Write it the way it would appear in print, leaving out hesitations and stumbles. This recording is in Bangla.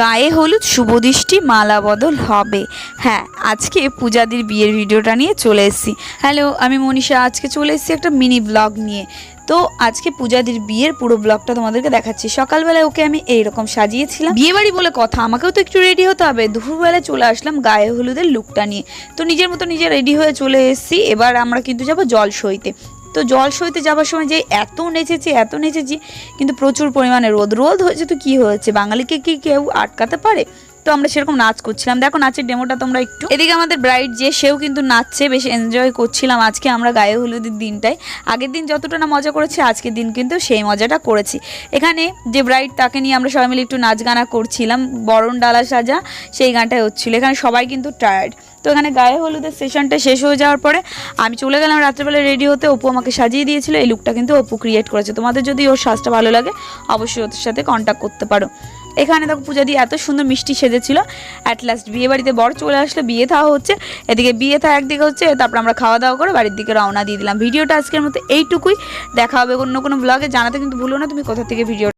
গায়ে হলুদ শুভদৃষ্টি মালা বদল হবে। হ্যাঁ, আজকে পূজাদির বিয়ের ভিডিওটা নিয়ে চলে এসেছি। হ্যালো, আমি মনীষা। আজকে চলে এসেছি একটা মিনি ব্লগ নিয়ে। তো আজকে পূজাদির বিয়ের পুরো ব্লগটা তোমাদেরকে দেখাচ্ছি। সকালবেলায় ওকে আমি এইরকম সাজিয়েছিলাম, বিয়ে বাড়ি বলে কথা, আমাকেও তো একটু রেডি হতে হবে। দুপুরবেলায় চলে আসলাম গায়ে হলুদের লুকটা নিয়ে। তো নিজের মতো নিজে রেডি হয়ে চলে এসেছি। এবার আমরা কিন্তু যাবো জল সইতে। তো জল সইতে যাওয়ার সময় যে এত নেচেছি, কিন্তু প্রচুর পরিমাণে রোদ হয়েছে। তো কি হয়েছে, বাঙালিকে কি কেউ আটকাতে পারে? তো আমরা সেরকম নাচ করছিলাম। দেখো নাচের ডেমোটা তোমরা একটু। এদিকে আমাদের ব্রাইড যে, সেও কিন্তু নাচছে, বেশ এনজয় করছিলাম আজকে আমরা গায়ে হলুদের দিনটাই। আগের দিন যতটা না মজা করেছি, আজকের দিন কিন্তু সেই মজাটা করেছি। এখানে যে ব্রাইড, তাকে নিয়ে আমরা সবাই মিলে একটু নাচ গানা করছিলাম। বরণ ডালা সাজা সেই গানটাই হচ্ছিল। এখানে সবাই কিন্তু টায়ার্ড। তো এখানে গায়ে হলুদের সেশনটা শেষ হয়ে যাওয়ার পরে আমি চলে গেলাম রাত্রেবেলা রেডি হতে। অপু আমাকে সাজিয়ে দিয়েছিল। এই লুকটা কিন্তু অপু ক্রিয়েট করেছে। তোমাদের যদি ওর সাজটা ভালো লাগে, অবশ্যই ওদের সাথে কন্ট্যাক্ট করতে পারো। এখানে দেখো পূজা দিয়ে এত সুন্দর মিষ্টি সেজেছিল। অ্যাট লাস্ট বিয়ে বাড়িতে বর চলে আসলো, বিয়ে থাওয়া হচ্ছে। এদিকে বিয়ে থাওয়া একদিকে হচ্ছে, তারপর আমরা খাওয়া দাওয়া করে বাড়ির দিকে রওনা দিয়ে দিলাম। ভিডিওটা আজকের মতো এইটুকুই। দেখা হবে অন্য কোনো ব্লগে। জানাতে কিন্তু ভুলো না তুমি কোথা থেকে ভিডিও